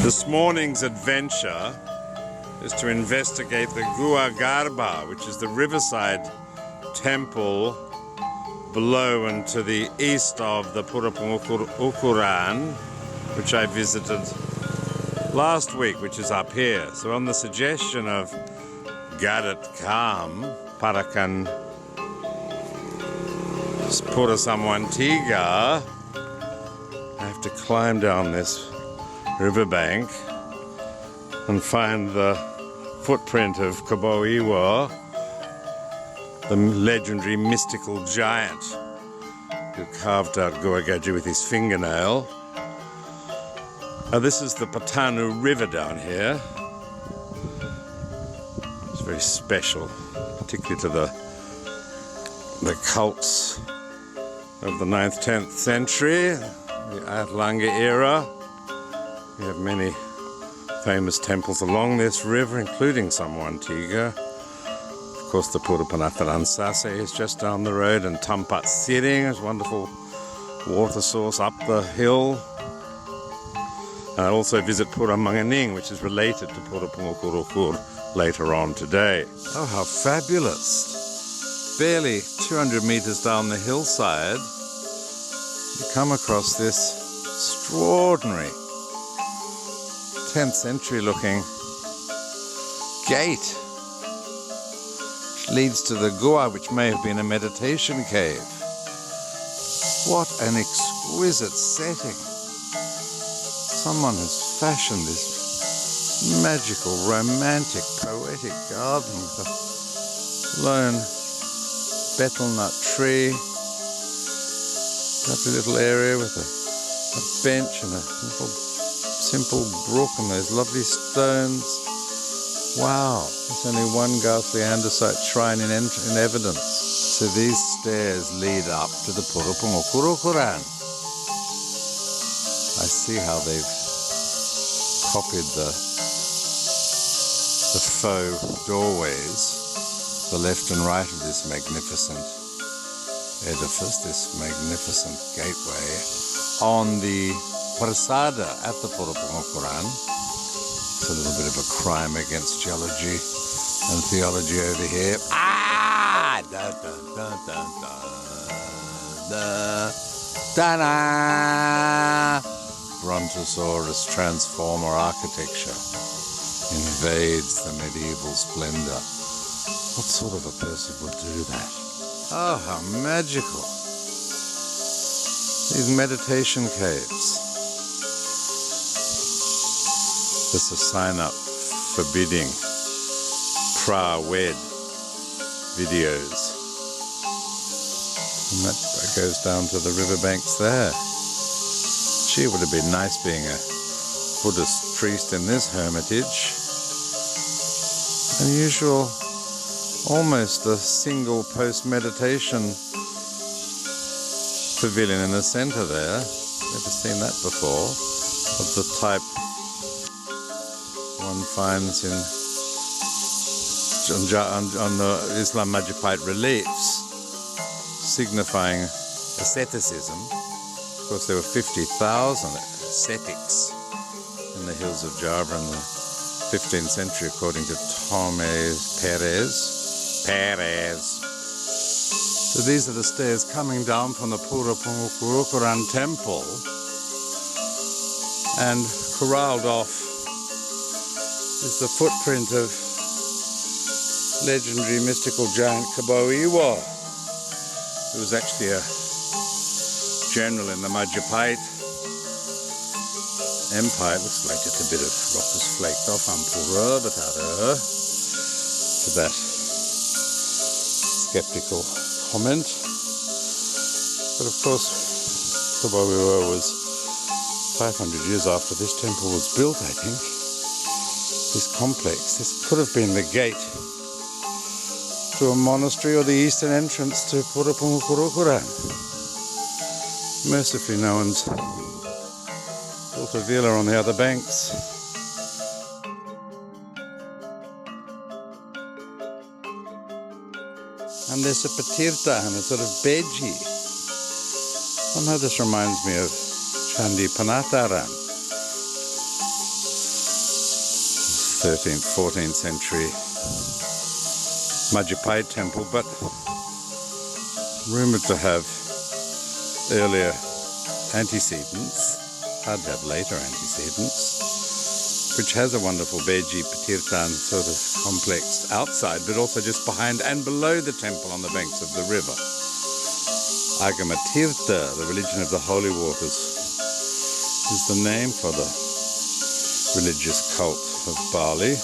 This morning's adventure is to investigate the Gua Garba, which is the riverside temple below and to the east of the Ukuran, which I visited last week, which is up here. So on the suggestion of Gadat Kam, Parakan Pura Samwantiga, I have to climb down this riverbank and find the footprint of Kaboiwa, the legendary mystical giant who carved out Guagaji with his fingernail. Now this is the Patanu River down here. It's very special, particularly to the cults of the 9th, 10th century, the Atlanga era. We have many famous temples along this river, including Samwantiga. Of course, the Pura Panatharan Sase is just down the road, and Tampaksiring is a wonderful water source up the hill. And I also visit Pura Manganing, which is related to Pura Pungukurukur later on today. Oh, how fabulous! Barely 200 meters down the hillside, you come across this extraordinary 10th century looking gate, which leads to the Gua, which may have been a meditation cave. What an exquisite setting. Someone has fashioned this magical, romantic, poetic garden with a lone betel nut tree, lovely little area with a bench and a little simple brook and those lovely stones. Wow, there's only one ghastly andesite shrine in evidence. So these stairs lead up to the Pura Pungukurukuran. I see how they've copied the faux doorways, the left and right of this magnificent edifice, this magnificent gateway, on the Prasada at the Pura Pungukuran. It's a little bit of a crime against geology and theology over here. Ah! Da da da da da da da. Brontosaurus transformer architecture invades the medieval splendor. What sort of a person would do that? Oh, how magical! These meditation caves. There's a sign up forbidding pra-wed videos. And that goes down to the riverbanks there. Gee, it would have been nice being a Buddhist priest in this hermitage. Unusual, almost a single post-meditation pavilion in the center there. Never seen that before, of the type one finds on the Islam Majapahit reliefs, signifying asceticism. Of course, there were 50,000 ascetics in the hills of Java in the 15th century, according to Thomas Perez. So these are the stairs coming down from the Pura Pungukurukuran temple, and corralled off is the footprint of legendary mystical giant Kaboiwa, who was actually a general in the Majapahit Empire. It looks like just a bit of rock has flaked off on Pura Batara to that skeptical comment. But of course, Kaboiwa was 500 years after this temple was built, I think. This complex, this could have been the gate to a monastery or the eastern entrance to Pura Pungukurukuran. Mercifully, no one's built a villa on the other banks. And there's a patirta and a sort of beji. Somehow this reminds me of Candi Panatharan. 13th, 14th century Majapahit temple, but rumoured to have earlier antecedents, hard to have later antecedents, which has a wonderful Beji Patirtan sort of complex outside, but also just behind and below the temple on the banks of the river. Agama Tirtha, the religion of the holy waters, is the name for the religious cult of Bali,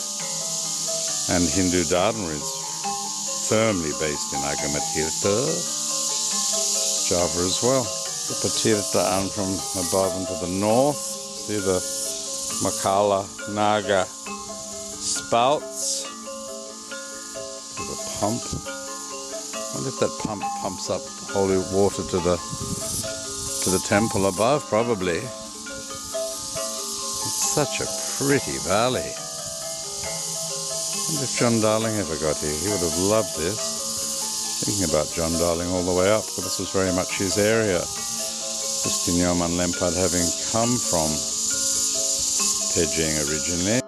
and Hindu Dharma is firmly based in Agama Tirtha, Java as well. The Patirthaan from above and to the north. See the Makala Naga spouts. There's a pump. I wonder if that pump pumps up holy water to the temple above. Probably. It's such a pretty valley. I wonder if John Darling ever got here. He would have loved this. Thinking about John Darling all the way up, but this was very much his area. Justin Yeoman Lempard having come from Pejeng originally.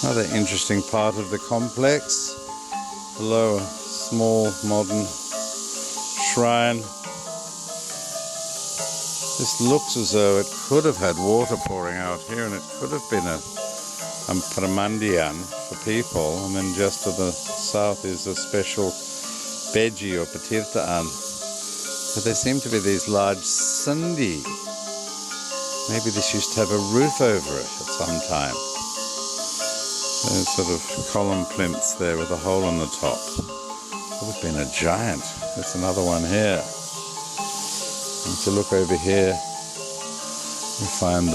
Another interesting part of the complex, below a small modern shrine. This looks as though it could have had water pouring out here, and it could have been a pramandian for people, and then just to the south is a special Beji or Patirtaan. But there seem to be these large sandi. Maybe this used to have a roof over it at some time. There's sort of column plinths there with a hole in the top. Would have been a giant. There's another one here. And to look over here, we find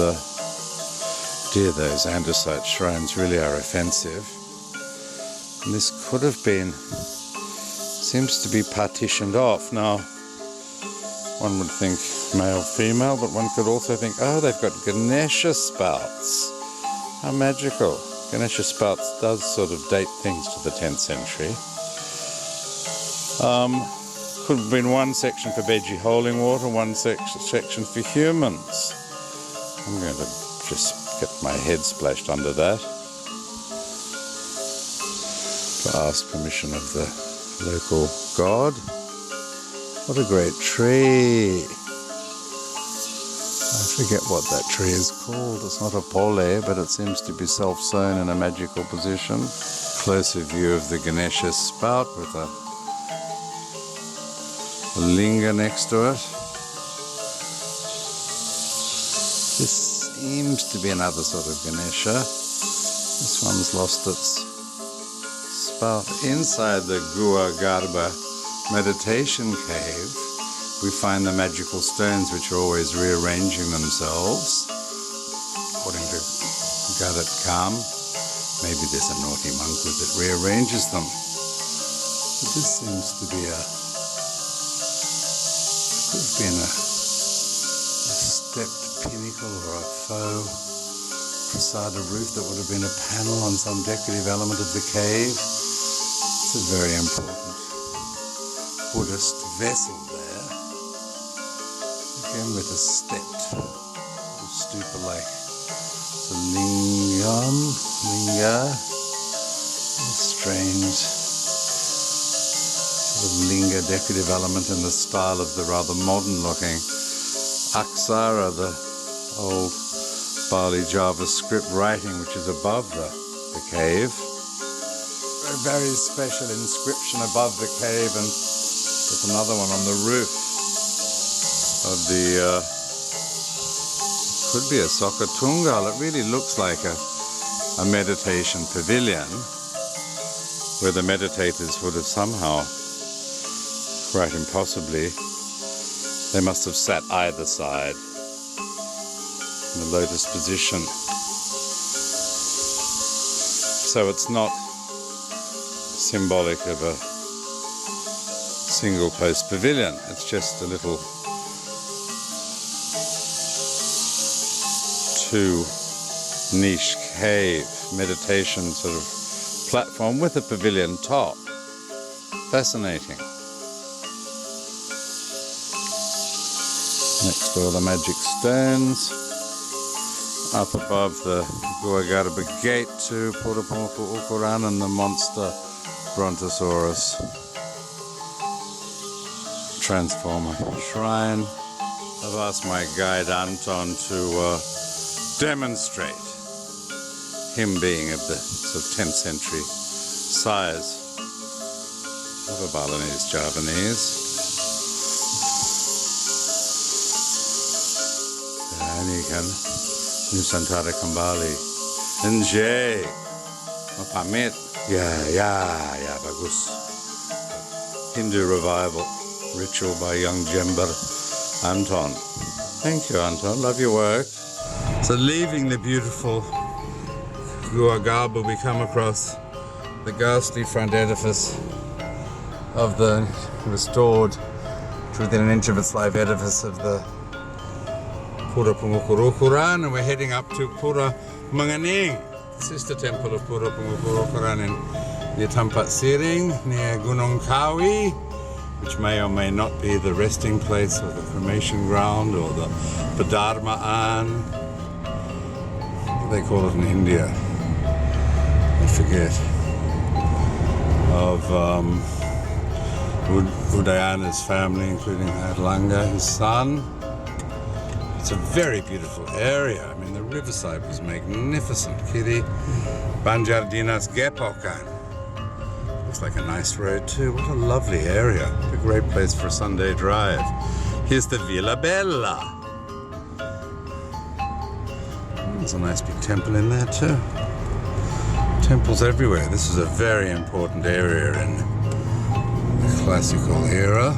dear, those andesite shrines really are offensive. And this could have been, seems to be partitioned off. Now, one would think male, female, but one could also think, oh, they've got Ganesha spouts. How magical. Ganesha spouts does sort of date things to the 10th century. Could have been one section for Beji holding water, one section for humans. I'm going to just get my head splashed under that to ask permission of the local god. What a great tree. I forget what that tree is called. It's not a pole, but it seems to be self-sown in a magical position. Closer view of the Ganesha spout with a linga next to it. This seems to be another sort of Ganesha. This one's lost its spout. Inside the Gua Garba meditation cave, we find the magical stones which are always rearranging themselves. According to Gadat Kam, maybe there's a naughty monk that rearranges them. But this seems to be could have been a stepped pinnacle or a faux prasada roof that would have been a panel on some decorative element of the cave. It's a very important Buddhist vessel there. Again with a stepped stupa-like linga, a strange sort of linga decorative element in the style of the rather modern-looking Aksara, the old Bali Java script writing which is above the cave. A very special inscription above the cave, and there's another one on the roof of the could be a Sokatungal. It really looks like a meditation pavilion where the meditators would have somehow, quite impossibly, they must have sat either side in the lotus position. So it's not symbolic of a single post pavilion, it's just a little two niche cave meditation sort of platform with a pavilion top. Fascinating. Next door, the magic stones. Up above the Guagarba gate to Pudapunku Ukuran and the monster Brontosaurus transformer shrine. I've asked my guide Anton to demonstrate, him being of the sort of 10th century size of a Balinese Javanese. Dan kan Nusantara kembali. Enjay, mau pamit. Ya, bagus. Hindu revival ritual by young Jember Anton. Thank you, Anton. Love your work. So leaving the beautiful Guagarba, we come across the ghastly front edifice of the restored, to within an inch of its life, edifice of the Pura Pungukurukuran, and we're heading up to Pura Manganing, the sister temple of Pura Pungukurukuran near Tampaksiring, near Gunung Kawi, which may or may not be the resting place or the cremation ground or the Padharmaan. What do they call it in India? I forget. Of Udayana's family, including Adlanga, his son. It's a very beautiful area. I mean, the riverside was magnificent. Kiri Banjardinas Gepokan. Looks like a nice road too. What a lovely area. A great place for a Sunday drive. Here's the Villa Bella. There's a nice big temple in there too. Temples everywhere. This is a very important area in the classical era.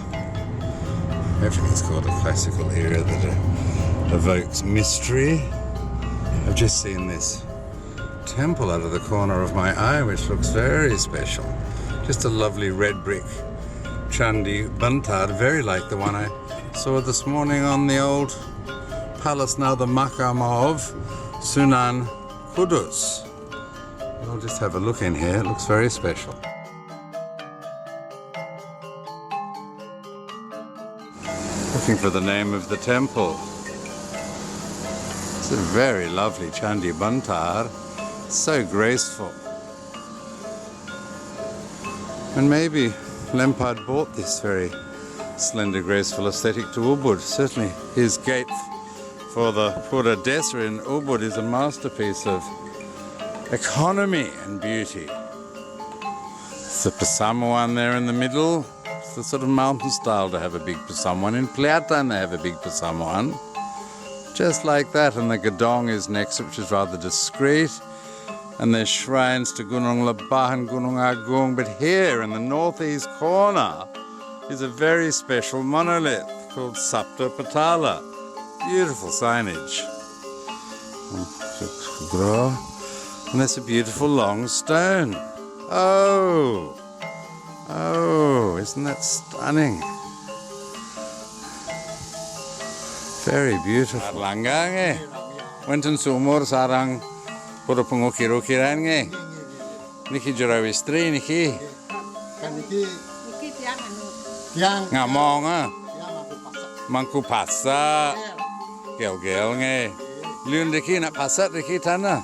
Everything's called a classical era that evokes mystery. I've just seen this temple out of the corner of my eye, which looks very special. Just a lovely red brick Chandi Bantar, very like the one I saw this morning on the old palace, now the Makam of Sunan Kudus. I'll just have a look in here. It looks very special. Looking for the name of the temple. It's a very lovely Chandi Bantar. So graceful. And maybe Lempard bought this very slender, graceful aesthetic to Ubud. Certainly his gate for the Pura Desa in Ubud is a masterpiece of economy and beauty. It's the Pasamuan there in the middle. It's the sort of mountain style to have a big Pasamuan. In Pliatan they have a big Pasamuan. Just like that, and the Gadong is next, which is rather discreet. And there's shrines to Gunung Lebah and Gunung Agung. But here in the northeast corner is a very special monolith called Sapta Patala. Beautiful signage. And there's a beautiful long stone. Oh, isn't that stunning? Very beautiful. Adlanga nge. Wenten sumur sarang pura pengukirukiran nge. Niki jarawistri niki. Niki tiang ngamong ah. Mangku pasa. Gel nge. Liun diki nak pasa diki tanah.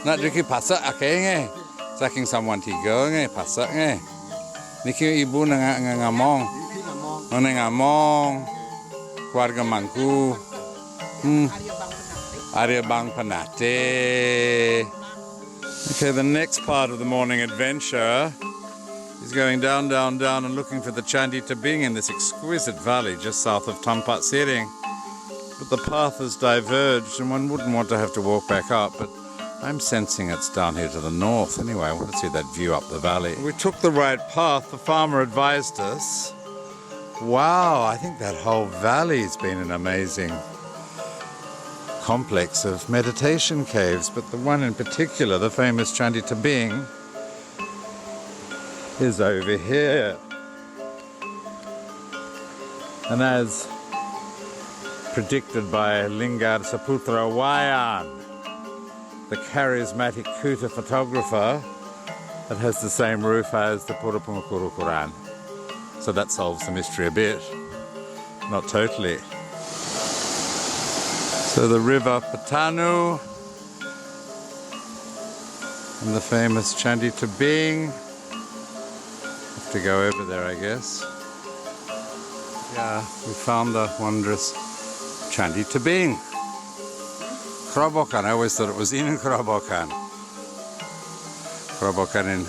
Nak diki pasa akeh nge. Saking samuan tiga nge pasa nge. Niki ibu ngamong. Ngamong. Keluarga mangku. Arya Bang Panate. Okay, the next part of the morning adventure is going down and looking for the Chandi Tabing in this exquisite valley just south of Tampaksiring. But the path has diverged and one wouldn't want to have to walk back up, but I'm sensing it's down here to the north. Anyway, I want to see that view up the valley. We took the right path. The farmer advised us. Wow, I think that whole valley's been an amazing complex of meditation caves, but the one in particular, the famous Chandi Tabing, is over here. And as predicted by Lingard Saputra Wayan, the charismatic Kuta photographer, it has the same roof as the Purupungukurukuran. So that solves the mystery a bit. Not totally. So the river Patanu and the famous Candi Tebing. Have to go over there, I guess. Yeah, we found the wondrous Candi Tebing. Kerobokan, I always thought it was in Kerobokan. Kerobokan in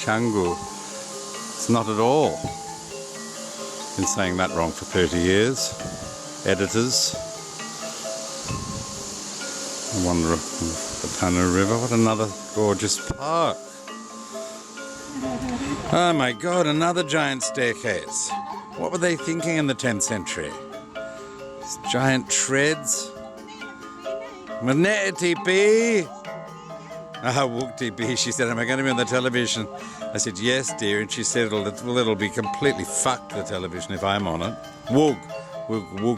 Canggu. It's not at all. Been saying that wrong for 30 years. Editors. I wonder if the Patanu River, what another gorgeous park. Oh my God, another giant staircase. What were they thinking in the 10th century? These giant treads. TP. TP. She said, am I going to be on the television? I said, yes, dear. And she said, well, it'll be completely fucked, the television, if I'm on it. Wug,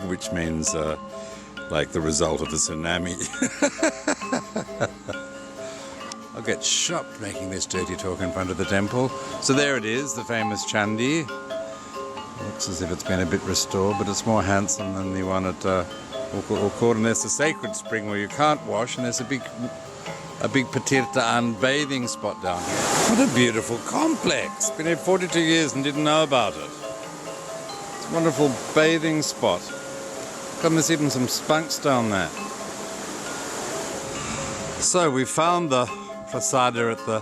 which means like the result of the tsunami. I'll get shocked making this dirty talk in front of the temple. So there it is, the famous Candi. Looks as if it's been a bit restored, but it's more handsome than the one at Ukkur. And there's the sacred spring where you can't wash, and there's a big Patirtaan bathing spot down here. What a beautiful complex. Been here 42 years and didn't know about it. It's a wonderful bathing spot. Come, there's even some spunks down there. So we found the Prasada at the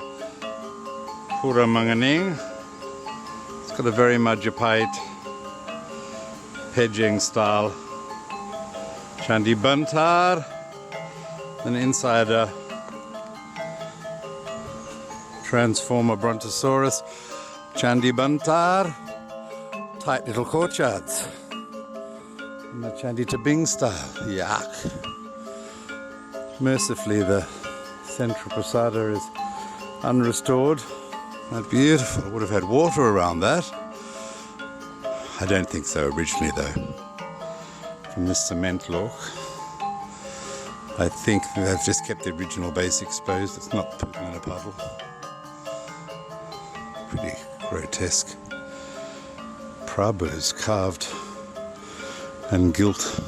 Pura Manganing. It's got a very Majapahit Pejeng style Candi Bantar, and inside a Transformer Brontosaurus Candi Bantar, tight little courtyards in the Candi Tebing style. Yuck. Mercifully, the central Prasada is unrestored. That's beautiful. Would have had water around that. I don't think so originally, though. From this cement look, I think they've just kept the original base exposed. It's not pooping in a puddle. Pretty grotesque. Prabhus carved and gilt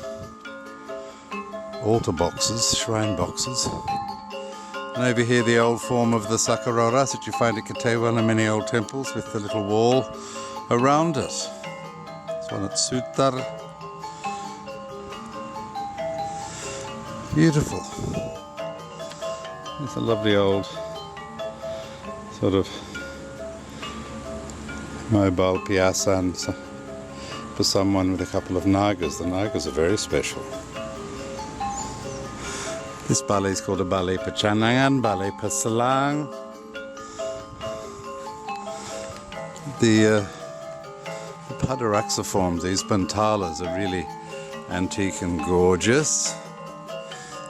altar boxes, shrine boxes. And over here the old form of the Sakaroras that you find at Katewal in many old temples with the little wall around it. This one at Sutar. Beautiful. It's a lovely old sort of mobile piazza, and for someone with a couple of nagas. The nagas are very special. This ballet is called a ballet Pechanangan, ballet Pasalang. The Padaraksa forms, these bantalas, are really antique and gorgeous.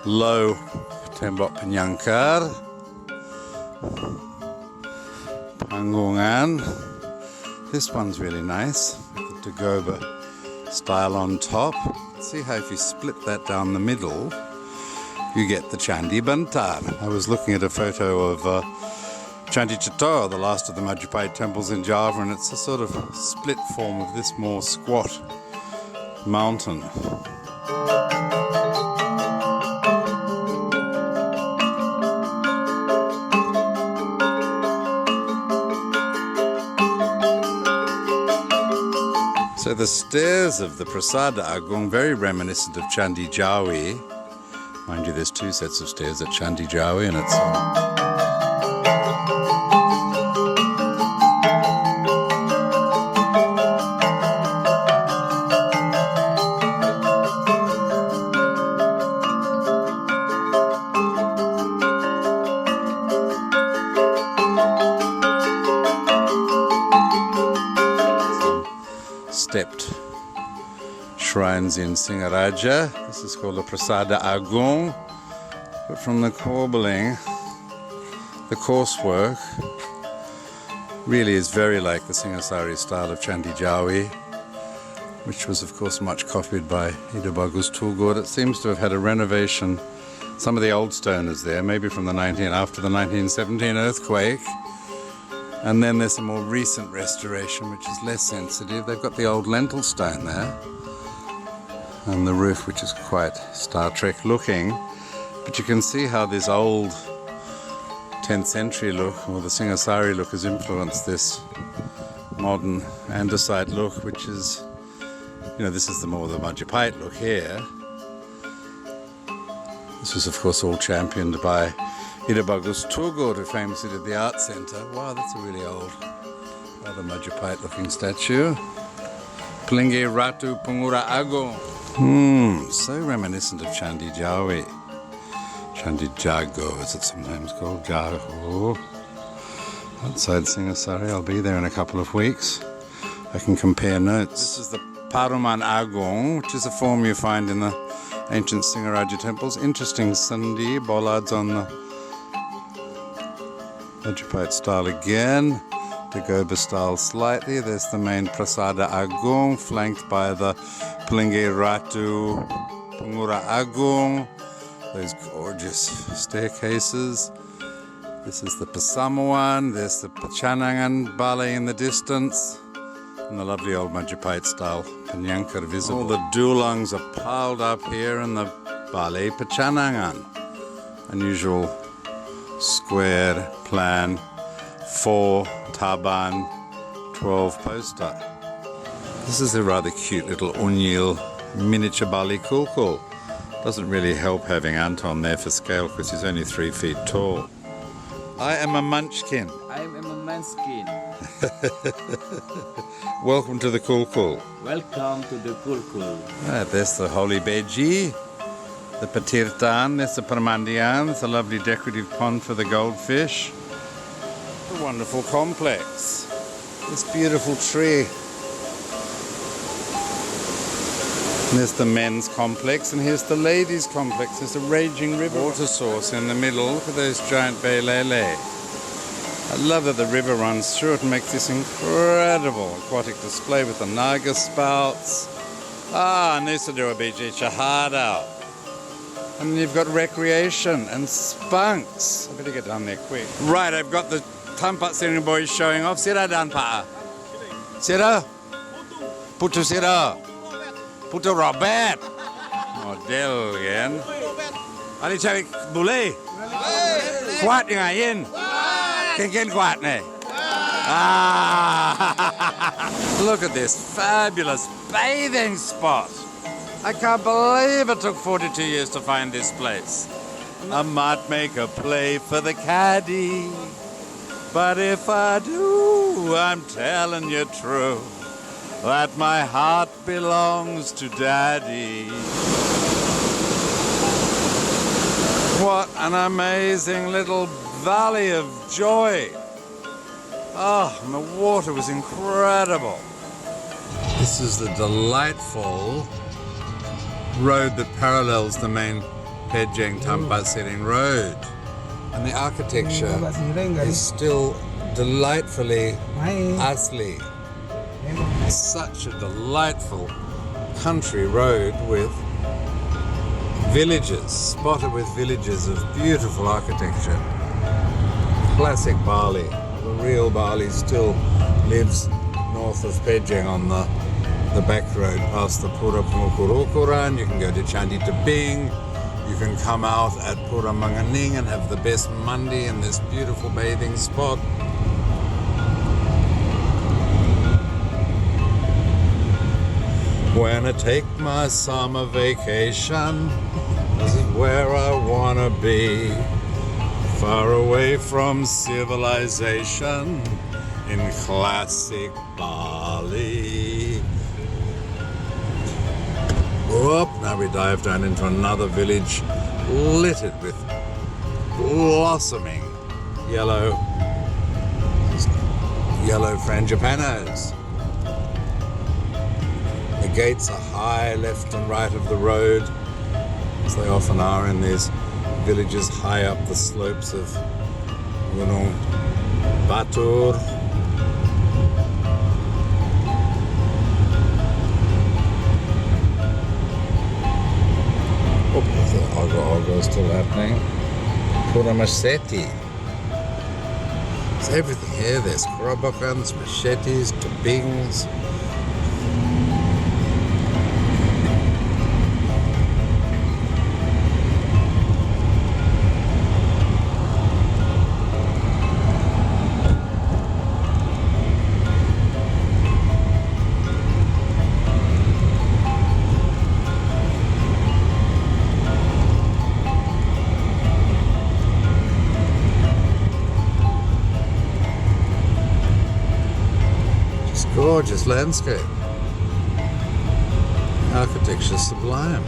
Low Tembok Penyangkar, Panggungan. This one's really nice, with the Dagoba style on top. See how if you split that down the middle, you get the Candi Bantar. I was looking at a photo of Candi Chittor, the last of the Majapahit temples in Java, and it's a sort of split form of this more squat mountain. So the stairs of the Prasada Agung, very reminiscent of Candi Jawi. Mind you, there's two sets of stairs at Candi Jawi, and it's stepped shrines in Singaraja. This is called the Prasada Agung. But from the corbelling, the coursework really is very like the Singasari style of Candi Jawi, which was of course much copied by Ida Bagus Tulgur. It seems to have had a renovation. Some of the old stone is there, maybe from the after the 1917 earthquake. And then there's a more recent restoration, which is less sensitive. They've got the old lentil stone there. and the roof, which is quite Star Trek looking. But you can see how this old 10th century look, or the Singasari look, has influenced this modern andesite look, which is, you know, this is the more the Majapahit look here. This was, of course, all championed by Ida Bagus Turgut, who famously did the art centre. Wow, that's a really old, rather Majapahit looking statue. Pelingi Ratu Pungura Agung. So reminiscent of Candi Jawi. Candi Jago, as it's sometimes called, Jago. Outside Singasari, I'll be there in a couple of weeks. I can compare notes. This is the Paruman Agung, which is a form you find in the ancient Singaraja temples. Interesting Sandi, bollards on the Majapahit style again. Dagoba style slightly. There's the main Prasada Agung, flanked by the Pelingi Ratu Pungura Agung. Those gorgeous staircases. This is the Pasamuan. There's the Pechanangan Ballet in the distance. And the lovely old Majapahit style Penyankar visible. All the dulungs are piled up here in the Ballet Pechanangan. Unusual square plan, 4 taban, 12 poster. This is a rather cute little Unyil miniature Bali Kulkul. Doesn't really help having Anton there for scale because he's only 3 feet tall. I am a munchkin. I am a manskin. Welcome to the Kulkul. Welcome to the Kulkul. Right, there's the Holy Beji, the Patirtan, there's the Permandian, there's a lovely decorative pond for the goldfish. A wonderful complex. This beautiful tree. And there's the men's complex, and here's the ladies' complex. There's a raging river water source in the middle. Look at those giant belele. I love that the river runs through it and makes this incredible aquatic display with the naga spouts. Nusa Dua Beach, Shahada. And you've got recreation and spunks. I better get down there quick. Right, I've got the Tampaksiring boys showing off. Sira dan pa. Sira? Putu Sira. Putu Robert. Model kan. Ali cari boleh. Kuat dengan yin. Ken kuat ni. Look at this fabulous bathing spot. I can't believe it took 42 years to find this place. I might make a play for the caddy, but if I do, I'm telling you true, that my heart belongs to Daddy. What an amazing little valley of joy. And the water was incredible. This is the delightful road that parallels the main Pejeng Tampaksiring road. And the architecture is still delightfully asli. Such a delightful country road with villages, spotted with villages of beautiful architecture. Classic Bali. The real Bali still lives north of Pejeng on the back road past the Pura Pengukurukuran. You can go to Candi Tebing. You can come out at Pura Manganing and have the best mandi in this beautiful bathing spot. When I take my summer vacation, this is where I wanna be. Far away from civilization in classic Bali. Whoop, now we dive down into another village littered with blossoming yellow frangipanos. The gates are high left and right of the road, as they often are in these villages high up the slopes of Gunung Batur. There's the Ogo still happening. Pura Machete. There's everything here. There's korobokans, machetes, tebings. It's gorgeous landscape. Architecture sublime.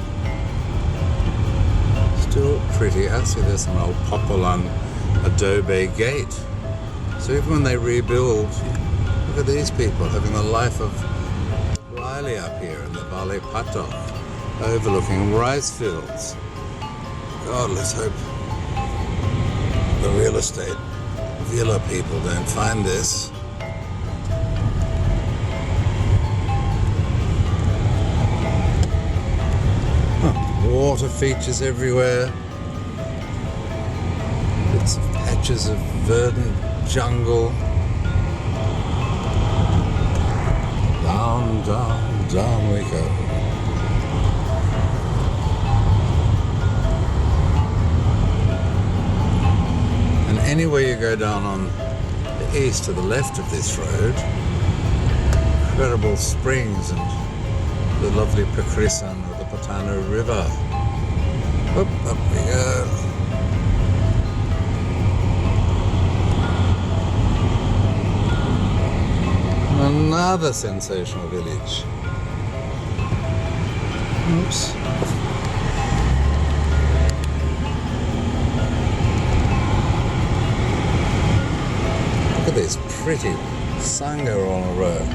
Still pretty. I see there's an old Popolan adobe gate. So even when they rebuild, look at these people having the life of Riley up here in the Vale Patok, overlooking rice fields. God, let's hope the real estate villa people don't find this. Water features everywhere. Bits of patches of verdant jungle. Down, down, down we go. And anywhere you go down on the east to the left of this road, incredible springs and the lovely Pakrisan of the Patano River. Up we go. Another sensational village. Oops. Look at this pretty sangha on a road.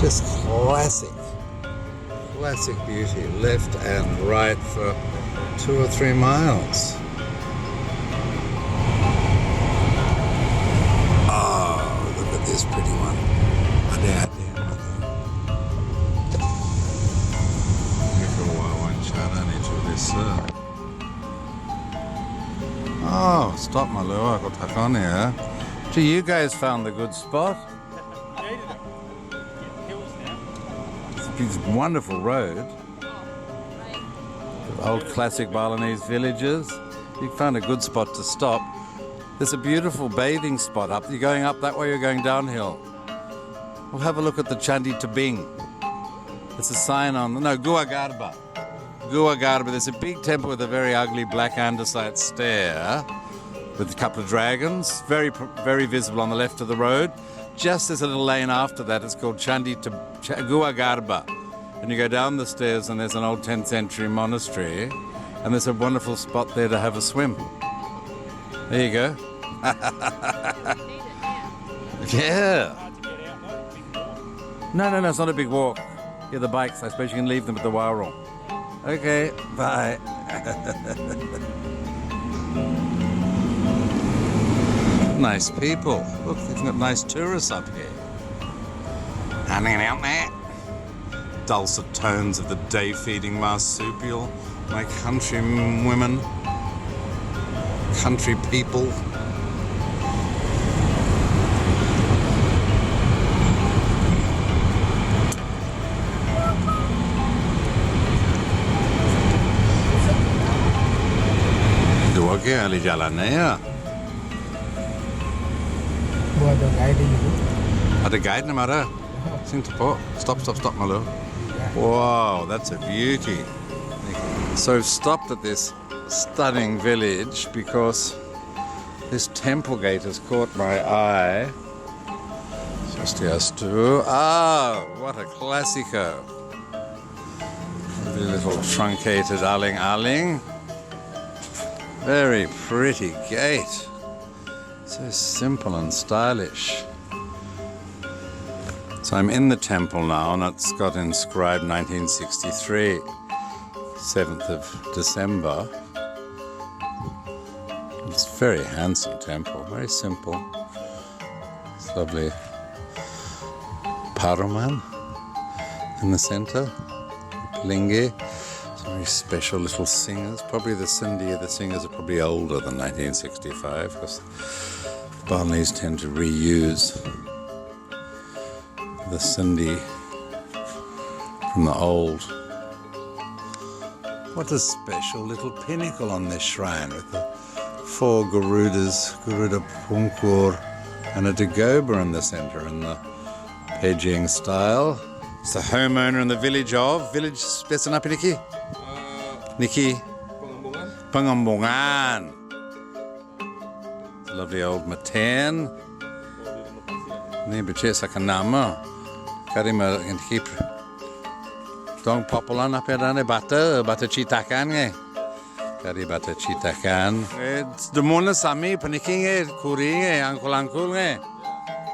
Just classic beauty, left and right for 2 or 3 miles. Oh, look at this pretty one. Oh, stop my lure, I've got tuck on here. Gee, you guys found the good spot. It's a wonderful road. Old classic Balinese villages. You found a good spot to stop. There's a beautiful bathing spot up. You're going up that way, you're going downhill. We'll have a look at the Chandi Tabing. There's a sign on, no, Gua Garba. Gua Garba. There's a big temple with a very ugly black andesite stair with a couple of dragons, very visible on the left of the road. Just there's a little lane after that, it's called Gua Garba. And you go down the stairs and there's an old 10th century monastery and there's a wonderful spot there to have a swim. There you go. Yeah. No, it's not a big walk. Yeah, the bikes, I suppose you can leave them at the Warung. Okay, bye. Nice people. Look, they've got nice tourists up here. Hanging out there. Dulcet tones of the day-feeding marsupial. My country women. Country people. Dua ke ahli jalannya ya? Ada guide itu. Ada guide nama ada? Sing tepo. Stop, Malu. Wow, that's a beauty. So I've stopped at this stunning village because this temple gate has caught my eye. Swastiastu. Ah, what a classico. The little truncated aling. Very pretty gate. So simple and stylish. So I'm in the temple now and it's got inscribed 1963, 7th of December. It's a very handsome temple, very simple. It's lovely Paruman in the center, Lingi. Some very special little singers. Probably the singers are probably older than 1965 because Balinese tend to reuse the Sindhi from the old. What a special little pinnacle on this shrine with the 4 Garudas, Garuda Punkur, and a Dagoba in the center in the Pejeng style. It's the homeowner in the village biasa apa Niki? Niki? Pengembungan. It's a lovely old matan. Ni becek sakan nama. Kari Niki. Dong popular apa ada bata citakan nge. Kari bata citakan. Demona sami peniki nge, kuri nge, angkul nge.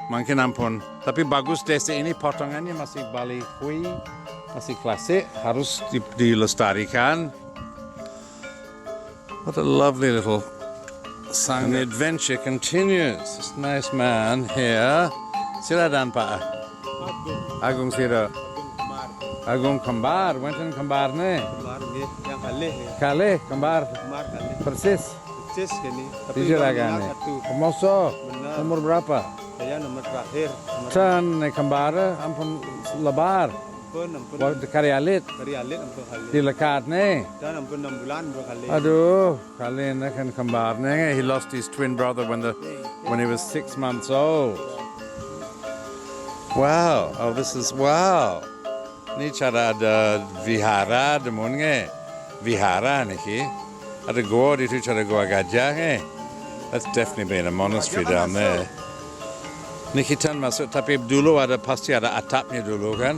Mungkin ampun. Tapi bagus desa ini potongannya masih Bali kui, masih klasik, harus dilestarikan. What a lovely little song. And the adventure continues. This nice man here. Silakan Pak. Agung Sira. Agung kembar, wenten kembar ne. Kembar nggih, yang Kale kembar. Kembar kali. Persis. Persis gini. Tapi Dijelakan ne. Kemoso. Benar. Umur berapa? Saya nomor terakhir. Tan kembar ampun lebar. Ampun. Waktu karyalit. Karyalit ampun kali. Dilekat ne. Dan ampun 6 bulan berkali. Aduh, kali ini kan kembar ne. He lost his twin brother when he was 6 months old. Wow. Oh, this is wow. Ni cara ada vihara demun nge. Vihara niki. Ada goa di tu cara goa gajah nge. That's definitely been a monastery down there. Niki tan masuk tapi dulu pasti ada atapnya dulu kan.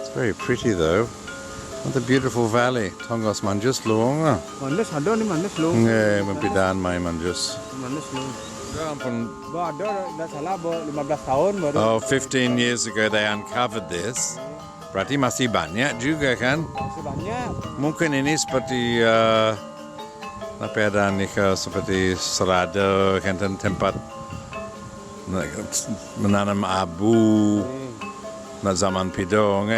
It's very pretty though. What a beautiful valley. Tonggos manjus luang ah. Manus ada ni manus lu. Nge mempidan mai manjus. Manus lu. Ampun. Ba ada dah salah 15 tahun baru. Oh, 15 years ago they uncovered this. Berarti masih banyak juga kan? Masih banyak. Mungkin ini seperti apa ada nikah seperti serada kan tempat menanam abu na zaman pidong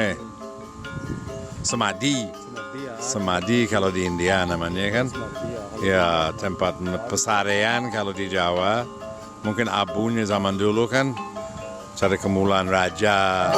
Semadi kalau di India namanya kan? Ya tempat pesarian kalau di Jawa. Mungkin abunya zaman dulu kan? Cara kemulan raja.